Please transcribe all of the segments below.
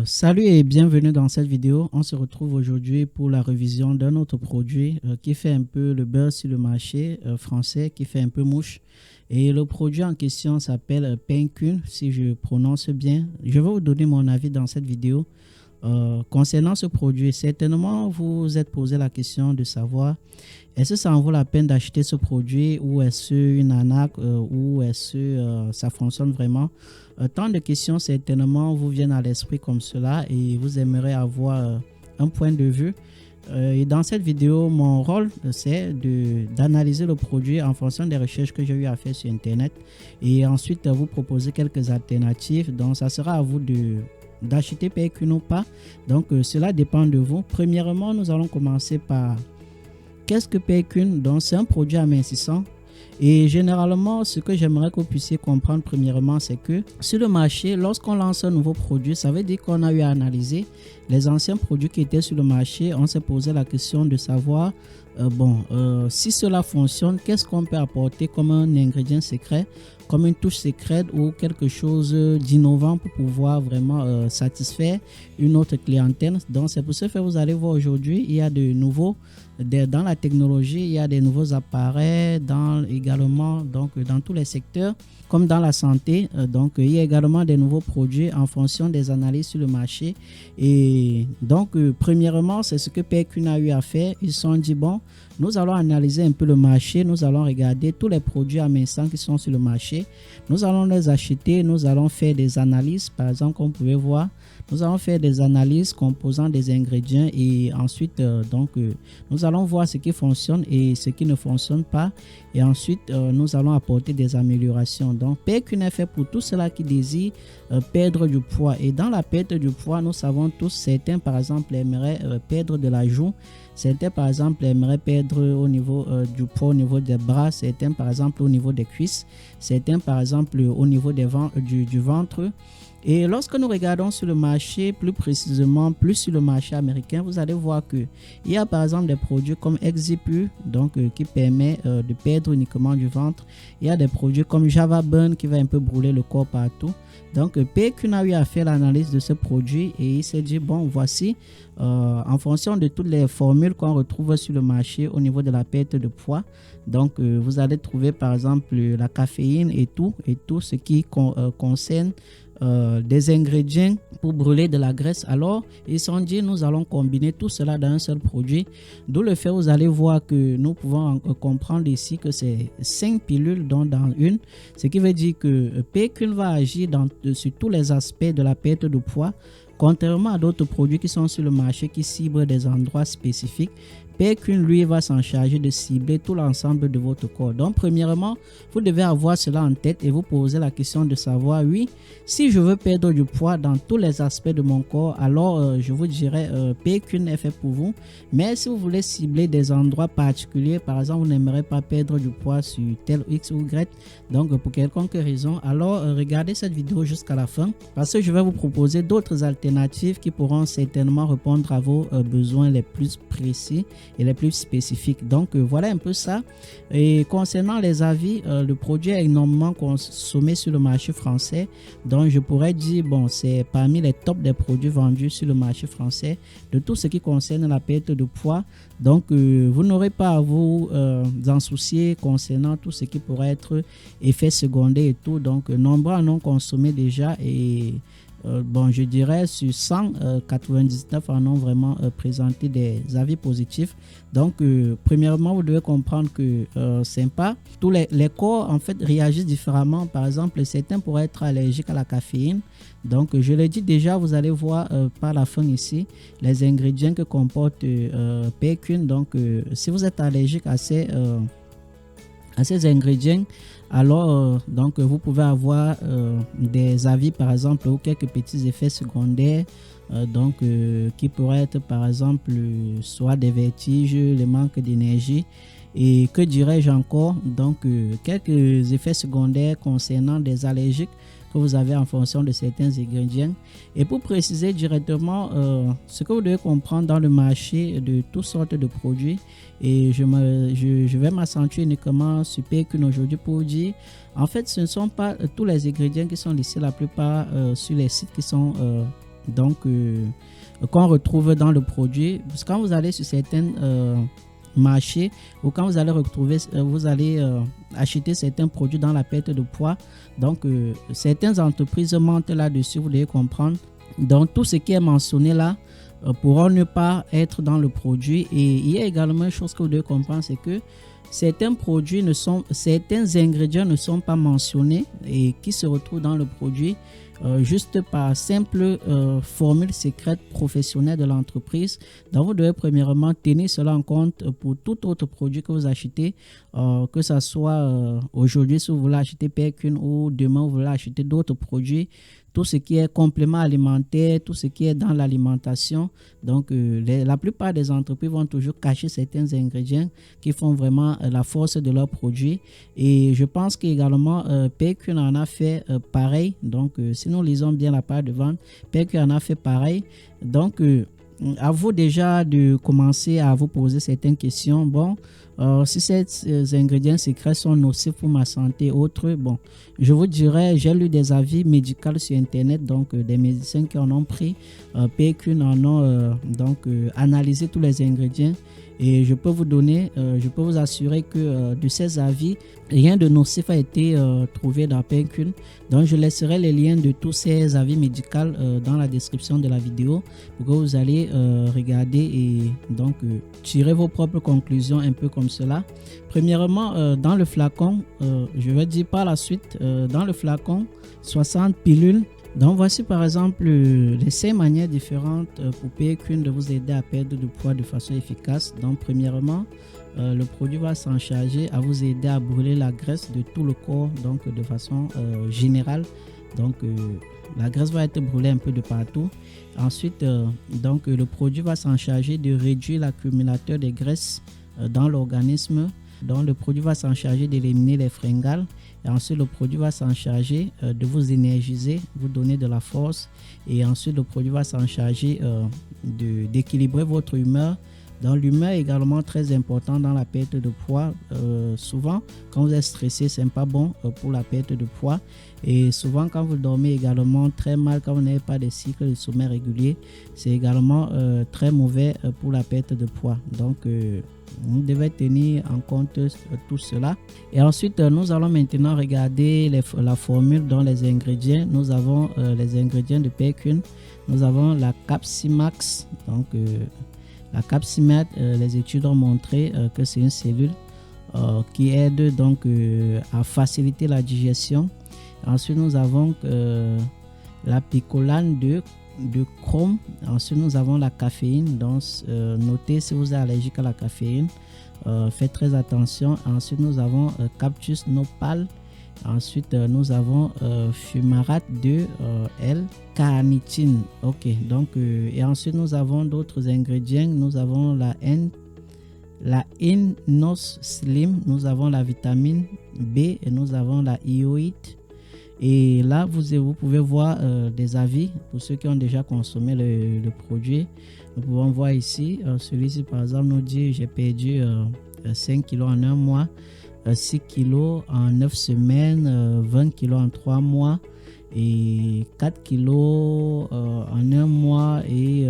Salut et bienvenue dans cette vidéo. On se retrouve aujourd'hui pour la révision d'un autre produit qui fait un peu le buzz sur le marché français, qui fait un peu mouche. Et le produit en question s'appelle Pain-Kun, si je prononce bien. Je vais vous donner mon avis dans cette vidéo. Concernant ce produit, certainement vous vous êtes posé la question de savoir est-ce que ça en vaut la peine d'acheter ce produit ou est-ce une arnaque ou est-ce que ça fonctionne vraiment? Tant de questions certainement vous viennent à l'esprit comme cela et vous aimeriez avoir un point de vue. Et dans cette vidéo, mon rôle, c'est d'analyser le produit en fonction des recherches que j'ai eu à faire sur Internet et ensuite vous proposer quelques alternatives. Donc, ça sera à vous d'acheter Pain-Kun ou pas. Donc, cela dépend de vous. Premièrement, nous allons commencer par qu'est-ce que Pain-Kun? Donc, c'est un produit amincissant. Et généralement, ce que j'aimerais que vous puissiez comprendre premièrement, c'est que sur le marché, lorsqu'on lance un nouveau produit, ça veut dire qu'on a eu à analyser les anciens produits qui étaient sur le marché. On s'est posé la question de savoir, si cela fonctionne, qu'est-ce qu'on peut apporter comme un ingrédient secret, comme une touche secrète ou quelque chose d'innovant pour pouvoir vraiment satisfaire une autre clientèle. Donc, c'est pour ce que vous allez voir aujourd'hui, il y a de nouveaux dans la technologie, il y a des nouveaux appareils également dans tous les secteurs comme dans la santé. Donc, il y a également des nouveaux produits en fonction des analyses sur le marché. Et donc, premièrement, c'est ce que Pain-Kun a eu à faire. Ils se sont dit, bon, nous allons analyser un peu le marché. Nous allons regarder tous les produits amincissants qui sont sur le marché. Nous allons les acheter. Nous allons faire des analyses. Par exemple, comme vous pouvez voir, nous allons faire des analyses composant des ingrédients et ensuite, nous allons voir ce qui fonctionne et ce qui ne fonctionne pas. Et ensuite, nous allons apporter des améliorations. Donc, Pain-Kun est fait pour tous ceux-là qui désirent perdre du poids. Et dans la perte du poids, nous savons tous, certains, par exemple, aimeraient perdre de la joue. Certains, par exemple, aimeraient perdre au niveau du poids au niveau des bras. Certains, par exemple, au niveau des cuisses. Certains, par exemple, au niveau du ventre. Et lorsque nous regardons sur le marché, plus précisément, plus sur le marché américain, vous allez voir qu'il y a par exemple des produits comme Exipu, qui permet de perdre uniquement du ventre. Il y a des produits comme Java Burn qui va un peu brûler le corps partout. Donc, Pain-Kun a eu à faire l'analyse de ce produit et il s'est dit, bon, voici, en fonction de toutes les formules qu'on retrouve sur le marché au niveau de la perte de poids. Donc, vous allez trouver par exemple la caféine et tout ce qui concerne des ingrédients pour brûler de la graisse. Alors, ils se sont dit, nous allons combiner tout cela dans un seul produit. D'où le fait, vous allez voir que nous pouvons comprendre ici que c'est 5 pilules dans une. Ce qui veut dire que Pain-Kun va agir sur tous les aspects de la perte de poids. Contrairement à d'autres produits qui sont sur le marché qui ciblent des endroits spécifiques, Pain-Kun, lui, va s'en charger de cibler tout l'ensemble de votre corps. Donc, premièrement, vous devez avoir cela en tête et vous poser la question de savoir, oui, si je veux perdre du poids dans tous les aspects de mon corps, alors je vous dirais, Pain-Kun est fait pour vous. Mais si vous voulez cibler des endroits particuliers, par exemple, vous n'aimerez pas perdre du poids sur tel X ou Y, donc pour quelconque raison, alors regardez cette vidéo jusqu'à la fin parce que je vais vous proposer d'autres alternatives qui pourront certainement répondre à vos besoins les plus précis et les plus spécifiques. Donc voilà un peu ça. Et concernant les avis, le produit est énormément consommé sur le marché français. Donc je pourrais dire, bon, c'est parmi les tops des produits vendus sur le marché français de tout ce qui concerne la perte de poids. Donc vous n'aurez pas à vous en soucier concernant tout ce qui pourrait être effet secondaire et tout. Donc nombreux en ont consommé déjà et je dirais sur 199 en ont vraiment présenté des avis positifs. Donc, premièrement, vous devez comprendre que c'est pas tous les corps en fait réagissent différemment. Par exemple, certains pourraient être allergiques à la caféine. Donc, je l'ai dit déjà, vous allez voir par la fin ici les ingrédients que comporte Pain-Kun. Donc, si vous êtes allergique à ces ingrédients, alors vous pouvez avoir des avis par exemple ou quelques petits effets secondaires qui pourraient être par exemple soit des vertiges, le manque d'énergie et que dirais-je encore, quelques effets secondaires concernant des allergiques que vous avez en fonction de certains ingrédients. Et pour préciser directement ce que vous devez comprendre dans le marché de toutes sortes de produits, et je vais m'accentuer uniquement sur Pain-Kun aujourd'hui pour dire, en fait, ce ne sont pas tous les ingrédients qui sont listés la plupart sur les sites qui sont donc qu'on retrouve dans le produit. Parce que quand vous allez sur certains marchés ou quand vous allez acheter certains produits dans la perte de poids, donc certaines entreprises mentent là-dessus, vous devez comprendre. Donc tout ce qui est mentionné là pourront ne pas être dans le produit. Et il y a également une chose que vous devez comprendre, c'est que certains ingrédients ne sont pas mentionnés et qui se retrouvent dans le produit juste par simple formule secrète professionnelle de l'entreprise. Donc vous devez premièrement tenir cela en compte pour tout autre produit que vous achetez, que ce soit aujourd'hui si vous voulez acheter Perquin ou demain vous voulez acheter d'autres produits. Tout ce qui est complément alimentaire, tout ce qui est dans l'alimentation. Donc, la plupart des entreprises vont toujours cacher certains ingrédients qui font vraiment la force de leurs produits. Et je pense qu'également, Perquin en a fait pareil. Donc, si nous lisons bien la page de vente, Perquin en a fait pareil. Donc, à vous déjà de commencer à vous poser certaines questions. Bon, si ces ingrédients secrets sont nocifs pour ma santé, autres, bon, je vous dirais, j'ai lu des avis médicaux sur Internet, donc des médecins qui en ont pris, Perquin en ont analysé tous les ingrédients. Et je peux vous assurer que de ces avis, rien de nocif a été trouvé dans Perquin. Donc, je laisserai les liens de tous ces avis médicaux dans la description de la vidéo pour que vous allez regarder et donc tirer vos propres conclusions un peu comme cela. Premièrement, dans le flacon, je vais dire par la suite, dans le flacon, 60 pilules. Donc voici par exemple les 5 manières différentes pour Perquin de vous aider à perdre du poids de façon efficace. Donc premièrement, le produit va s'en charger à vous aider à brûler la graisse de tout le corps, donc de façon générale. Donc la graisse va être brûlée un peu de partout. Ensuite, donc le produit va s'en charger de réduire l'accumulateur de graisse dans l'organisme. Donc le produit va s'en charger d'éliminer les fringales. Et ensuite, le produit va s'en charger de vous énergiser, vous donner de la force. Et ensuite, le produit va s'en charger d'équilibrer votre humeur. Donc, l'humeur est également très important dans la perte de poids. Souvent, quand vous êtes stressé, ce n'est pas bon pour la perte de poids. Et souvent, quand vous dormez également très mal, quand vous n'avez pas de cycle de sommeil régulier, c'est également très mauvais pour la perte de poids. Donc, vous devez tenir en compte tout cela. Et ensuite, nous allons maintenant regarder la formule dans les ingrédients. Nous avons les ingrédients de Perquin. Nous avons la Capsimax. Donc, la Capsimax, les études ont montré que c'est une cellule qui aide donc à faciliter la digestion. Ensuite, nous avons la picolane de chrome. Ensuite, nous avons la caféine. Donc, notez si vous êtes allergique à la caféine. Faites très attention. Ensuite, nous avons Cactus nopal. Ensuite, nous avons fumarate de L-carnitine. Ok, donc, et ensuite, nous avons d'autres ingrédients. Nous avons la Inos Slim. Nous avons la vitamine B et nous avons la ioïde. Et là, vous pouvez voir des avis pour ceux qui ont déjà consommé le produit. Nous pouvons voir ici, celui-ci par exemple nous dit j'ai perdu 5 kg en un mois, 6 kg en 9 semaines, 20 kg en 3 mois et 4 kg en un mois. Et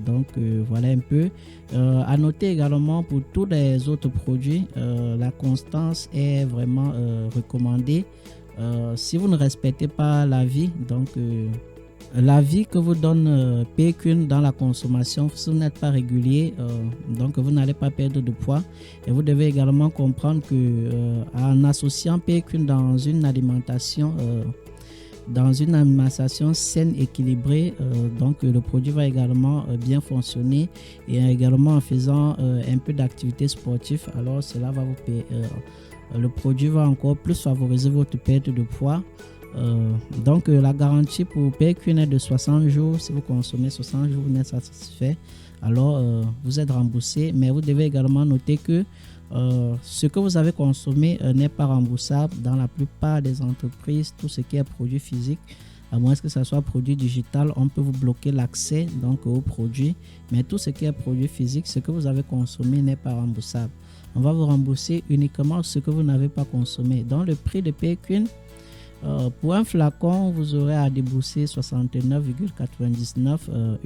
donc voilà un peu. À noter également pour tous les autres produits, la constance est vraiment recommandée. Si vous ne respectez pas l'avis, donc l'avis que vous donne Perquin dans la consommation, si vous n'êtes pas régulier, donc vous n'allez pas perdre de poids. Et vous devez également comprendre que en associant Perquin dans une alimentation saine, équilibrée, donc le produit va également bien fonctionner, et également en faisant un peu d'activité sportive, alors cela va vous le produit va encore plus favoriser votre perte de poids. Donc la garantie pour Perquin est de 60 jours. Si vous consommez 60 jours, vous n'êtes satisfait, alors vous êtes remboursé. Mais vous devez également noter que ce que vous avez consommé n'est pas remboursable dans la plupart des entreprises. Tout ce qui est produit physique, à moins que ce soit produit digital, on peut vous bloquer l'accès donc au produit. Mais tout ce qui est produit physique, ce que vous avez consommé n'est pas remboursable. On va vous rembourser uniquement ce que vous n'avez pas consommé. Donc le prix de Perquin, Pour un flacon, vous aurez à débourser 69,99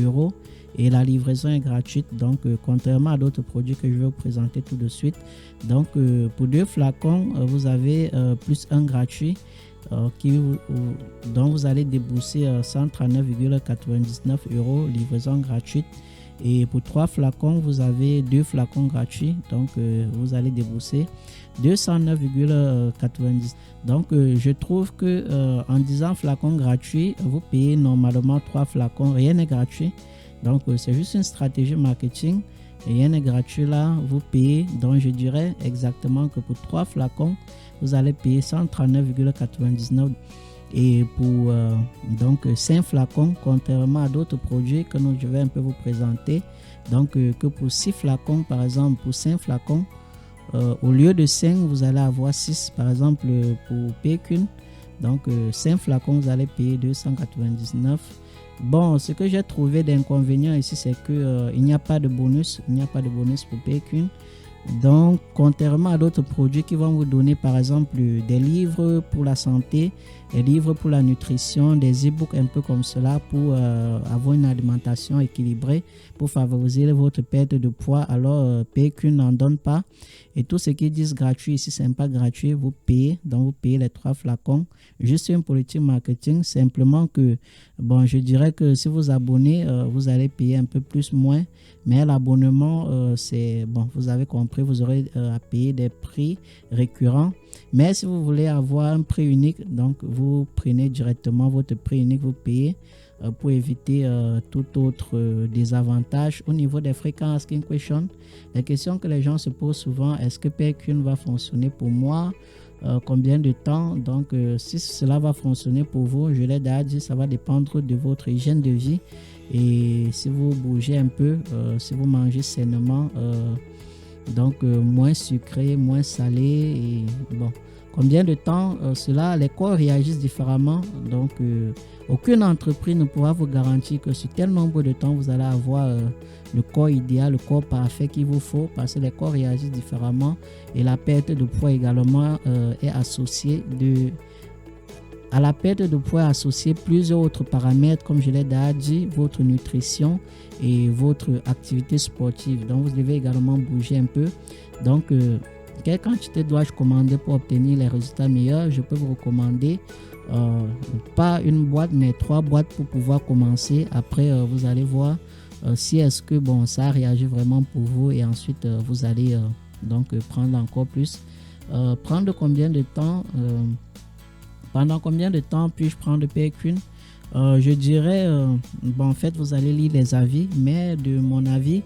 euros et la livraison est gratuite. Donc, contrairement à d'autres produits que je vais vous présenter tout de suite. Donc, pour 2 flacons, vous avez plus un gratuit dont vous allez débourser 139,99 euros, livraison gratuite. Et pour 3 flacons, vous avez 2 flacons gratuits. Donc, vous allez débourser 209,90. Donc, je trouve que en disant flacon gratuit, vous payez normalement 3 flacons. Rien n'est gratuit. Donc, c'est juste une stratégie marketing. Rien n'est gratuit là. Vous payez. Donc, je dirais exactement que pour 3 flacons, vous allez payer 139,99. Et pour donc 5 flacons, contrairement à d'autres produits que je vais un peu vous présenter, donc que pour 6 flacons, par exemple, pour 5 flacons, au lieu de 5, vous allez avoir 6, par exemple, pour PQN. Donc 5 flacons, vous allez payer 299. Bon, ce que j'ai trouvé d'inconvénient ici, c'est qu'il n'y a pas de bonus. Il n'y a pas de bonus pour PQN. Donc, contrairement à d'autres produits qui vont vous donner, par exemple, des livres pour la santé, des livres pour la nutrition, des e-books un peu comme cela pour avoir une alimentation équilibrée, pour favoriser votre perte de poids, alors PQ n'en donne pas. Et tout ce qu'ils disent gratuit ici, c'est pas gratuit, vous payez. Donc, vous payez les 3 flacons. Juste une politique marketing, simplement que, bon, je dirais que si vous abonnez, vous allez payer un peu plus moins. Mais l'abonnement, c'est bon, vous avez compris, vous aurez à payer des prix récurrents. Mais si vous voulez avoir un prix unique, donc vous prenez directement votre prix unique, vous payez pour éviter tout autre désavantage. Au niveau des frequent asking questions, les questions que les gens se posent souvent, est-ce que PayQN va fonctionner pour moi? Combien de temps? Donc, si cela va fonctionner pour vous, je l'ai déjà dit, ça va dépendre de votre hygiène de vie. Et si vous bougez un peu, si vous mangez sainement, donc moins sucré, moins salé, et bon, combien de temps cela, les corps réagissent différemment. Donc, aucune entreprise ne pourra vous garantir que sur tel nombre de temps, vous allez avoir le corps idéal, le corps parfait qu'il vous faut, parce que les corps réagissent différemment et la perte de poids également est associée à la perte de poids associée plusieurs autres paramètres, comme je l'ai déjà dit, votre nutrition et votre activité sportive. Donc, vous devez également bouger un peu. Donc, quelle quantité dois-je commander pour obtenir les résultats meilleurs? Je peux vous recommander pas une boîte, mais 3 boîtes pour pouvoir commencer. Après, vous allez voir si est-ce que bon, ça réagit vraiment pour vous, et ensuite, vous allez donc prendre encore plus. Prendre combien de temps Pendant combien de temps puis-je prendre PayQN? Je dirais, bon, en fait, vous allez lire les avis, mais de mon avis,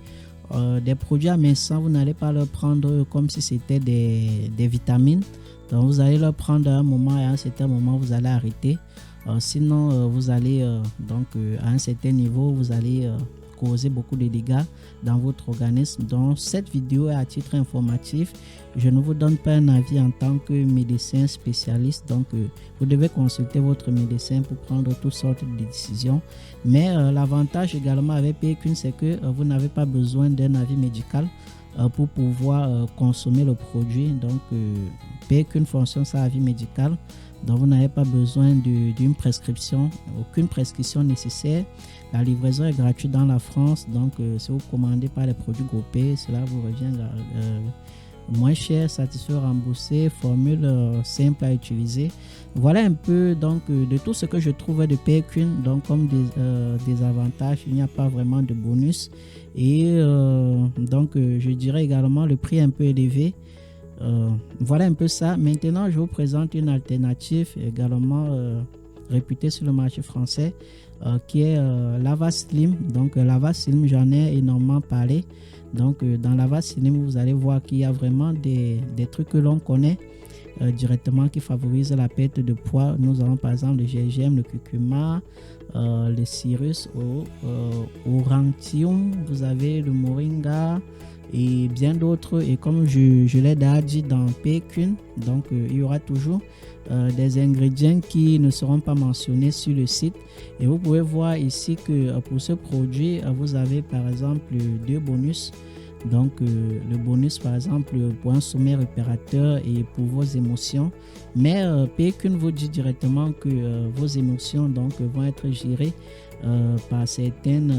des produits amincissants, vous n'allez pas leur prendre comme si c'était des vitamines. Donc, vous allez leur prendre à un moment, et à un certain moment, vous allez arrêter. Sinon, vous allez, donc, à un certain niveau, vous allez causer beaucoup de dégâts dans votre organisme. Donc, cette vidéo est à titre informatif. Je ne vous donne pas un avis en tant que médecin spécialiste. Donc, vous devez consulter votre médecin pour prendre toutes sortes de décisions. Mais l'avantage également avec PayQN, c'est que vous n'avez pas besoin d'un avis médical pour pouvoir consommer le produit. Donc, PayQN fonctionne sans avis médical. Donc, vous n'avez pas besoin d'une prescription, aucune prescription nécessaire. La livraison est gratuite dans la France. Donc, si vous commandez par les produits groupés, cela vous revient moins cher, satisfait, remboursé, formule simple à utiliser. Voilà un peu donc de tout ce que je trouvais de PayQN. Donc, comme des avantages, il n'y a pas vraiment de bonus. Et donc, je dirais également le prix un peu élevé. Voilà un peu ça. Maintenant, je vous présente une alternative également réputée sur le marché français qui est Lava Slim. Donc, Lava Slim, j'en ai énormément parlé. Donc, dans Lava Slim, vous allez voir qu'il y a vraiment des trucs que l'on connaît directement qui favorisent la perte de poids. Nous avons par exemple le gingembre, le curcuma, le cyrus, Orantium, vous avez le moringa et bien d'autres. Et comme je l'ai déjà dit dans PayQN, donc il y aura toujours des ingrédients qui ne seront pas mentionnés sur le site. Et vous pouvez voir ici que pour ce produit, vous avez par exemple 2 bonus. Donc, le bonus, par exemple, pour un sommet réparateur et pour vos émotions. Mais PQN vous dit directement que vos émotions donc, vont être gérées par certaines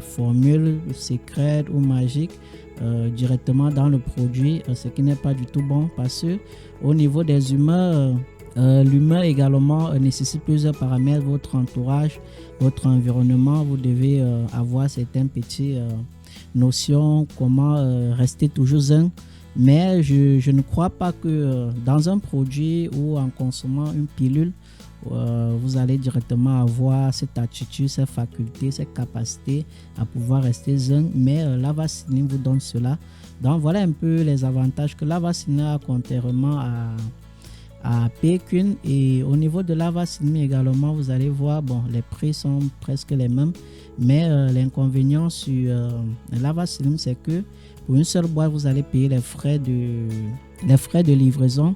formules secrètes ou magiques directement dans le produit, ce qui n'est pas du tout bon parce que au niveau des humeurs, l'humeur également nécessite plusieurs paramètres, votre entourage, votre environnement. Vous devez avoir certaines petites notions, comment rester toujours zen. Mais je ne crois pas que dans un produit ou en consommant une pilule, vous allez directement avoir cette attitude, cette faculté, cette capacité à pouvoir rester zen. Mais l'Avastin vous donne cela. Donc voilà un peu les avantages que l'Avastin a contrairement à PQN. Et au niveau de l'Avastin également, vous allez voir, bon, les prix sont presque les mêmes. Mais l'inconvénient sur l'Avastin, c'est que pour une seule boîte, vous allez payer les frais de livraison.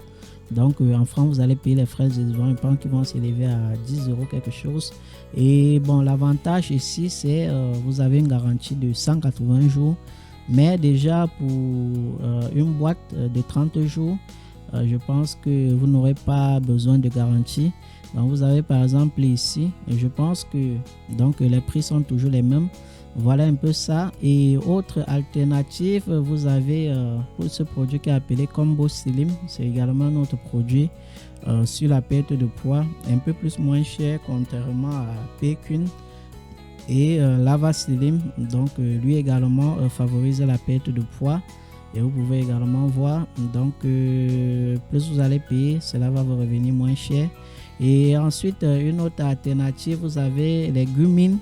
Donc en France, vous allez payer les frais de livraison. Je pense qu'ils vont s'élever à 10 € quelque chose. Et bon, l'avantage ici, c'est vous avez une garantie de 180 jours. Mais déjà pour une boîte de 30 jours, je pense que vous n'aurez pas besoin de garantie. Donc vous avez par exemple ici, je pense que donc les prix sont toujours les mêmes. Voilà un peu ça. Et autre alternative, vous avez pour ce produit qui est appelé Combo Slim. C'est également notre produit sur la perte de poids, un peu plus moins cher contrairement à PQN. Et l'Avaslim, donc lui également favorise la perte de poids. Et vous pouvez également voir, donc plus vous allez payer, cela va vous revenir moins cher. Et ensuite, une autre alternative, vous avez les Goomin,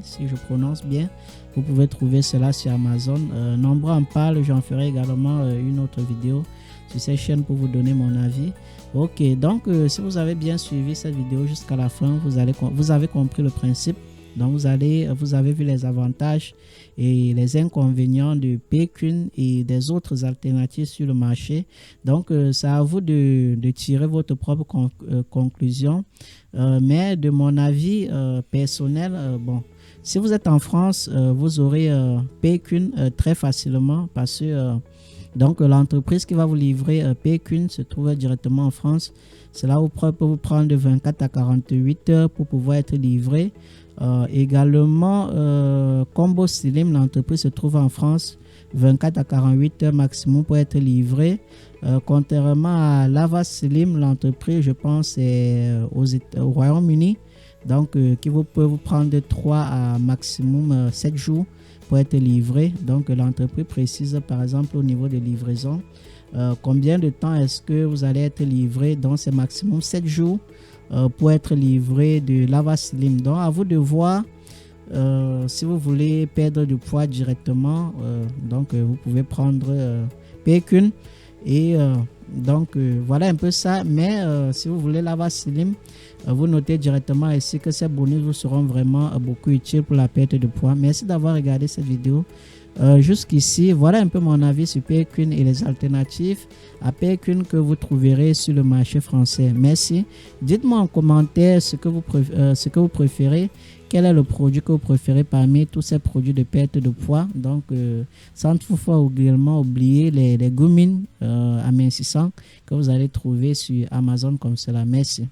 si je prononce bien. Vous pouvez trouver cela sur Amazon. Nombreux en parlent, j'en ferai également une autre vidéo sur cette chaîne pour vous donner mon avis. Ok, donc si vous avez bien suivi cette vidéo jusqu'à la fin, vous avez compris le principe. Donc vous avez vu les avantages et les inconvénients de PQN et des autres alternatives sur le marché. Donc c'est à vous de tirer votre propre conclusion. Mais de mon avis personnel, bon, si vous êtes en France, vous aurez PQN très facilement parce que donc l'entreprise qui va vous livrer PQN se trouve directement en France. Cela peut vous prendre de 24 à 48 heures pour pouvoir être livré. Également, Combo Slim, l'entreprise se trouve en France, 24 à 48 heures maximum pour être livré. Contrairement à l'Avaslim, l'entreprise, je pense, est au Royaume-Uni, donc qui peut vous prendre de 3 à maximum 7 jours pour être livré. Donc l'entreprise précise par exemple au niveau de livraison combien de temps est-ce que vous allez être livré. Donc c'est maximum 7 jours pour être livré de l'Avaslim. Donc à vous de voir si vous voulez perdre du poids directement, donc vous pouvez prendre PQN et donc voilà un peu ça. Mais si vous voulez l'Avaslim, vous notez directement ici que ces bonus vous seront vraiment beaucoup utiles pour la perte de poids. Merci d'avoir regardé cette vidéo jusqu'ici. Voilà un peu mon avis sur PQN et les alternatives à PQN que vous trouverez sur le marché français. Merci. Dites-moi en commentaire ce que vous préférez. Quel est le produit que vous préférez parmi tous ces produits de perte de poids? Donc, sans toutefois également oublier les Goomin amincissants que vous allez trouver sur Amazon comme cela. Merci.